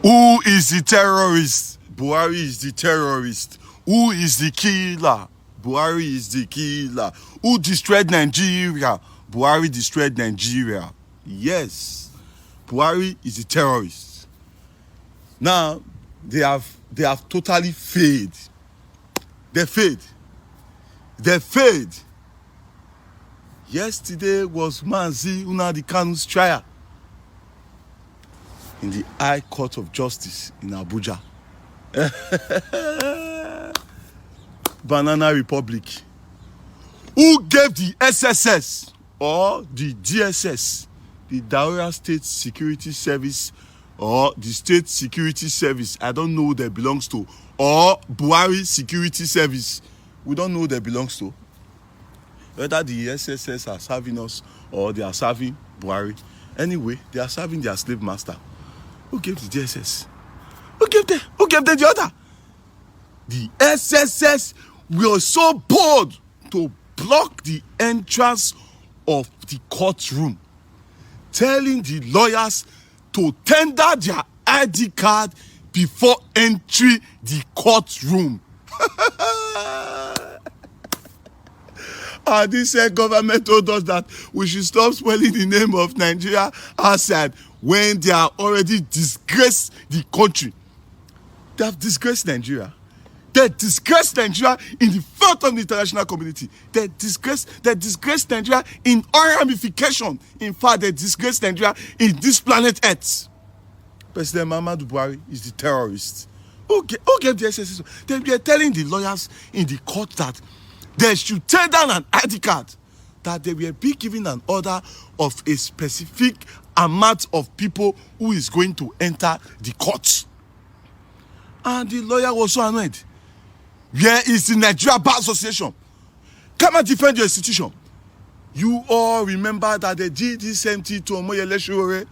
Who is the terrorist? Buhari is the terrorist. Who is the killer? Buhari is the killer. Who destroyed Nigeria? Buhari destroyed Nigeria. Yes, Buhari is the terrorist. Now, they have totally failed. They failed. Yesterday was Mazi Nnamdi Kanu's trial in the High Court of Justice in Abuja. Banana Republic. Who gave the SSS or the DSS, the Daura State Security Service, or the State Security Service, I don't know who that belongs to, or Buhari Security Service, we don't know who that belongs to. Whether the SSS are serving us or they are serving Buhari. Anyway, they are serving their slave master. Who gave the DSS? Who gave them the order? The SSS were so bold to block the entrance of the courtroom, telling the lawyers to tender their ID card before entering the courtroom. And this government told us that we should stop spoiling the name of Nigeria outside when they are already disgraced the country. They have disgraced Nigeria. They disgraced Nigeria in the front of the international community. They disgraced Nigeria in all ramification. In fact, they disgraced Nigeria in this planet Earth. President Muhammadu Buhari is the terrorist. Who gave the SSS? They were telling the lawyers in the court that they should tender an ID card, that they will be given an order of a specific amount of people who is going to enter the court. And the lawyer was so annoyed. Where is the Nigeria Bar Association? Come and defend your institution. You all remember that they did the same thing to Omoyele Sowore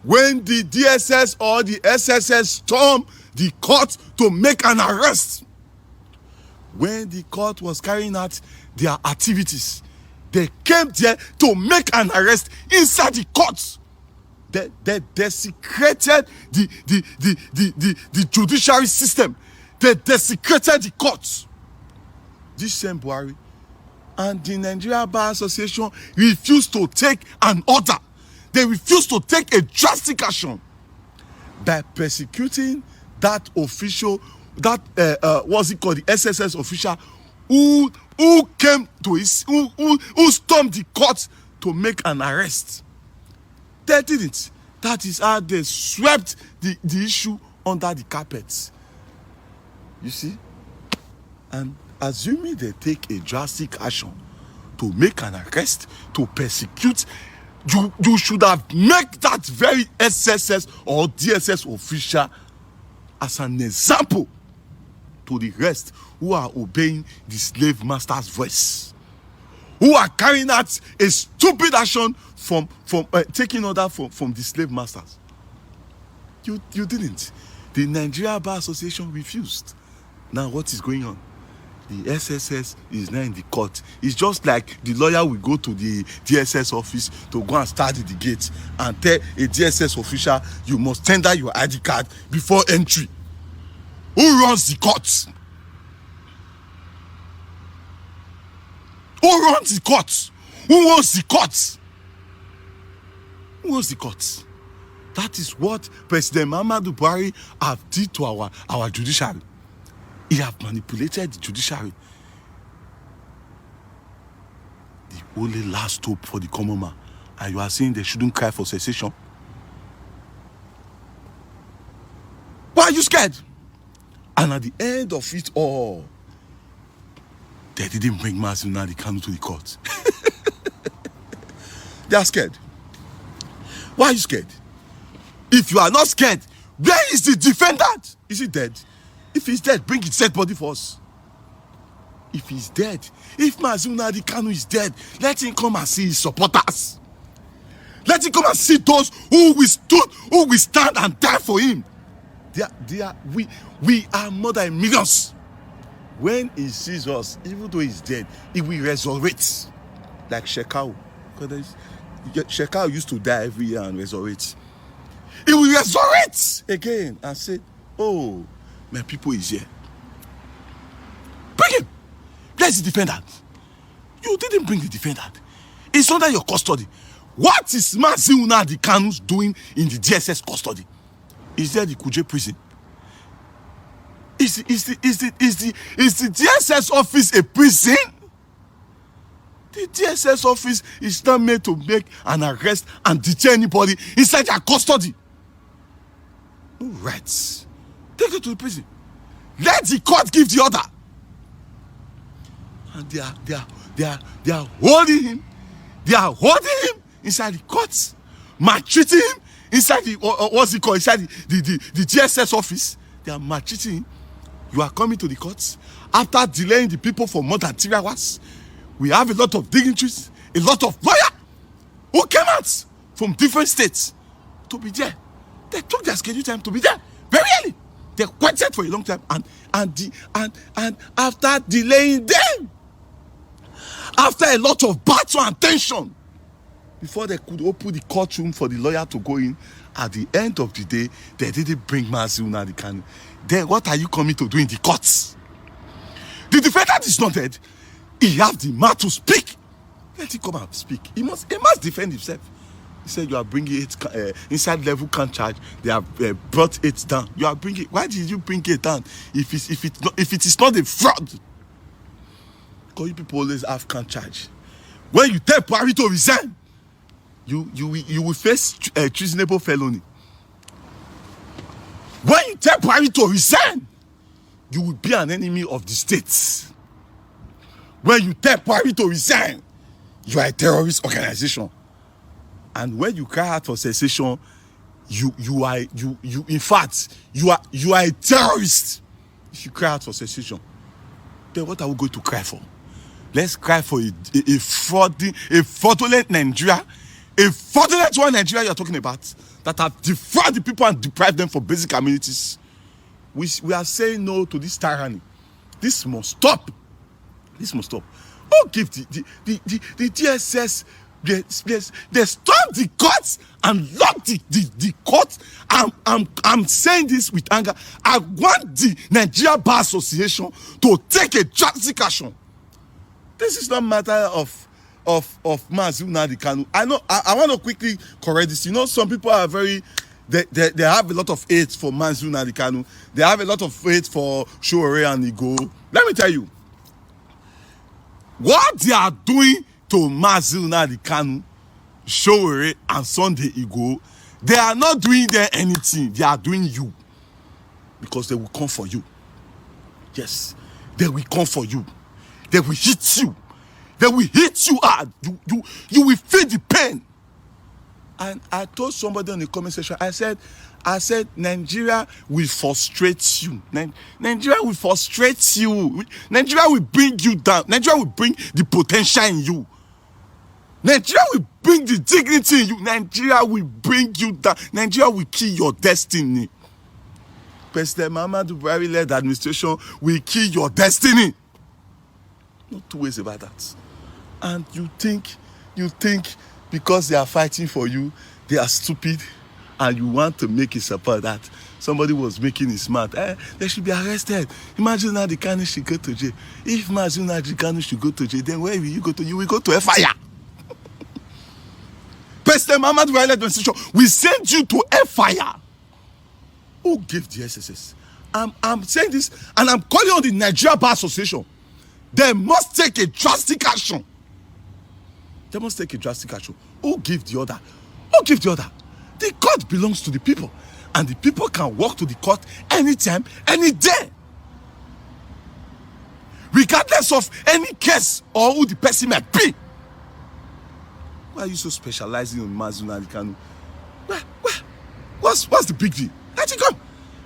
when the DSS or the SSS stormed the court to make an arrest. When the court was carrying out their activities, they came there to make an arrest inside the court. They desecrated the judiciary system. They desecrated the courts. This same Buhari and the Nigeria Bar Association refused to take an order. They refused to take a drastic action by persecuting that official, that what's it called, the SSS official who came to his, who stormed the court to make an arrest. They didn't. That is how they swept the issue under the carpet. You see? And assuming they take a drastic action to make an arrest, to persecute, you should have made that very SSS or DSS official as an example to the rest who are obeying the slave master's voice, who are carrying out a stupid action from taking order from the slave masters. You didn't. The Nigeria Bar Association refused. Now what is going on? The SSS is now in the court. It's just like the lawyer will go to the DSS office to go and start the gate and tell a DSS official, you must tender your ID card before entry. Who runs the court? Who runs the court? Who owns the court? Who owns the court? That is what President Muhammadu Buhari have did to our judiciary. He have manipulated the judiciary. The only last hope for the common man. And you are saying they shouldn't cry for cessation. Why are you scared? And at the end of it all, they didn't bring Mazi Nnamdi Kanu to the court. They are scared. Why are you scared? If you are not scared, where is the defendant? Is he dead? If he's dead, bring his dead body for us. If he's dead, if Mazi Nnamdi Kanu is dead, let him come and see his supporters. Let him come and see those who will stand and die for him. We are more than millions. When he sees us, even though he's dead, he will resurrect. Like Shekau. Shekau used to die every year and resurrect. He will resurrect again and say, oh, my people is here. Bring him. Where's the defendant? You didn't bring the defendant. It's under your custody. What is Mazi Nnamdi Kanu doing in the DSS custody? Is there the Kuje prison? Is the DSS office a prison? The DSS office is not made to make an arrest and detain anybody inside their custody. No rights. Take it to the prison. Let the court give the order. And they are holding him. They are holding him inside the courts, maltreating him inside the what's it called? Inside the DSS office. They are maltreating him. You are coming to the courts after delaying the people for more than 3 hours. We have a lot of dignitaries, a lot of lawyers who came out from different states to be there. They took their scheduled time to be there very early. They waited for a long time, and after delaying them, after a lot of battle and tension, before they could open the courtroom for the lawyer to go in, at the end of the day, they didn't bring Mazi Nnamdi Kanu. Then what are you coming to do in the courts? The defendant is not dead. He has the mouth to speak. Let him come and speak. He must defend himself. He said you are bringing it inside level can't charge. They have brought it down. You are bringing. Why did you bring it down? If it is not a fraud, because you people always have can't charge. When you tell Buhari to resign, you will face a treasonable felony. When you tell Buhari to resign, you will be an enemy of the state. When you tell Buhari to resign, you are a terrorist organization. And when you cry out for cessation, you are a terrorist. If you cry out for cessation, then what are we going to cry for? Let's cry for a fraudulent Nigeria, a fraudulent one Nigeria you're talking about, that have defrauded the people and deprived them for basic amenities. We are saying no to this tyranny. This must stop. This must stop. Oh, give the DSS. They stormed the courts and locked the court. I'm saying this with anger. I want the Nigeria Bar Association to take a drastic action. This is not a matter of Mazi Nnamdi Kanu. I know. I want to quickly correct this. You know, some people are very. They have a lot of hate for Mazi Nnamdi Kanu. They have a lot of hate for Sowore and Igboho. Let me tell you, what they are doing to Mazi Nnamdi Kanu, Sowore, and Sunday Igboho, they are not doing them anything. They are doing you, because they will come for you. Yes, they will come for you. They will hit you. They will hit you hard. You will feel the pain. And I told somebody in the comment section, I said, Nigeria will frustrate you. Nigeria will frustrate you. Nigeria will bring you down. Nigeria will bring the potential in you. Nigeria will bring the dignity in you. Nigeria will bring you down. Nigeria will kill your destiny. President Muhammadu Buhari-led administration will kill your destiny. No two ways about that. And you think because they are fighting for you, they are stupid, and you want to make it support that somebody was making it smart. They should be arrested. Imagine Nnamdi Kanu should go to jail. If Nnamdi Kanu should go to jail, then where will you go to? You will go to a fire. President Muhammadu Buhari administration will send you to a fire. Who gave the SSS? I'm saying this, and I'm calling on the Nigeria Bar Association. They must take a drastic action. They must take a drastic action. Who gave the order? Who gave the order? The court belongs to the people, and the people can walk to the court anytime, any day, regardless of any case or who the person might be. Why are you so specializing on Mazi Nnamdi Kanu? What's the big deal? Let him come.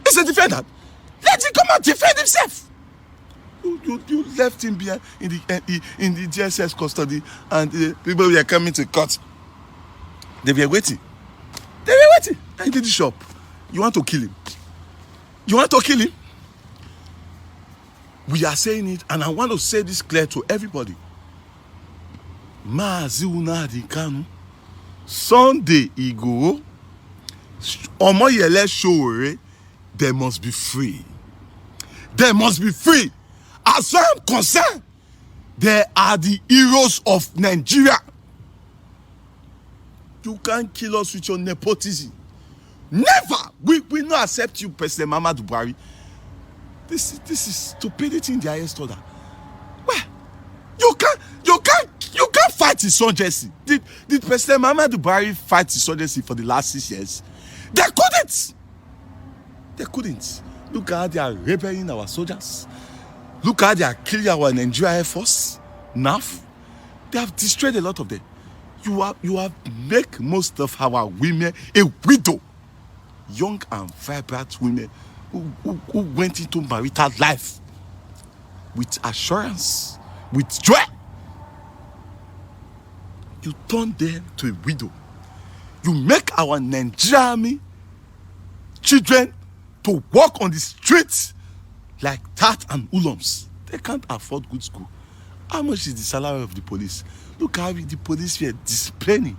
He's a defendant. Let him come and defend himself. You left him behind in the DSS custody, and the people were coming to court. They were waiting. And in the shop. You want to kill him? We are saying it, and I want to say this clear to everybody. Mazi Nnamdi Kanu, Sunday Igboho, Omoyele Sowore, they must be free. They must be free. As far as I'm concerned, they are the heroes of Nigeria. You can't kill us with your nepotism. Never. We not accept you, President Muhammadu Buhari. This is stupidity in the highest order. Well, you can't fight insurgency. Did President Muhammadu Buhari fight insurgency for the last 6 years? They couldn't. They couldn't. Look at how they are rebelling our soldiers. Look how they are killing our Nigeria Air Force. NAF. They have destroyed a lot of them. You have make most of our women a widow. Young and vibrant women who went into marital life with assurance, with joy. You turn them to a widow. You make our Nigerian army children to walk on the streets like tat and ulums. They can't afford good school. How much is the salary of the police? Look how the police were displaying,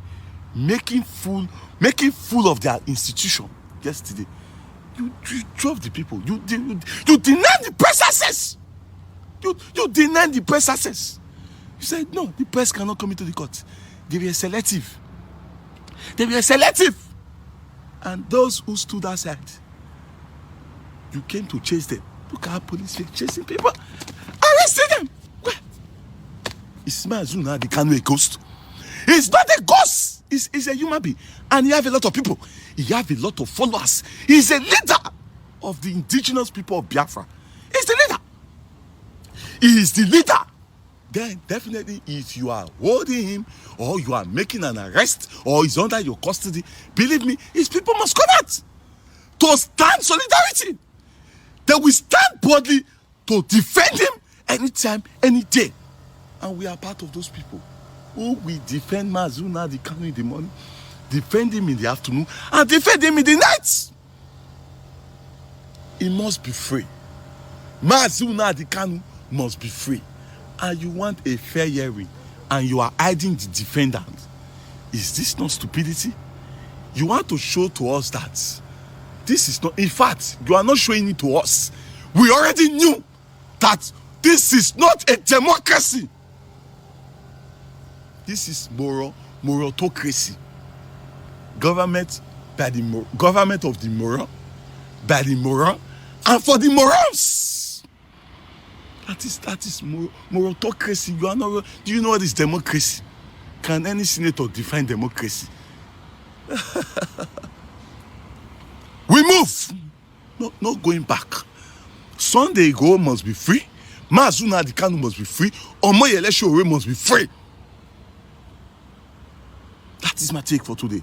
making fool of their institution yesterday. You drove the people. You denied the press access. You denied the press access. You said no, the press cannot come into the court. They were selective. And those who stood outside, you came to chase them. Look how police were chasing people. Arresting them. Where? Ismail Zuna, the Kanu, a ghost. He's not a ghost. He's a human being. And he have a lot of people. He have a lot of followers. He's a leader of the indigenous people of Biafra. He's the leader. He is the leader. Then definitely if you are holding him or you are making an arrest or he's under your custody, believe me, his people must come out to stand solidarity. They will stand boldly to defend him anytime, any day. And we are part of those people who will defend Mazuna the Kanu in the morning, defend him in the afternoon, and defend him in the night. He must be free. Mazuna the Kanu must be free. And you want a fair hearing, and you are hiding the defendant. Is this not stupidity? You want to show to us that this is not, in fact, you are not showing it to us. We already knew that this is not a democracy. This is morocracy. Government by the government of the moral, by the moral, and for the morals. That is morocracy. You are not. Do you know what is democracy? Can any senator define democracy? We move. Not going back. Sunday Igboho must be free. Mazuna the Kanu must be free. Omoyele Sowore must be free. That is my take for today.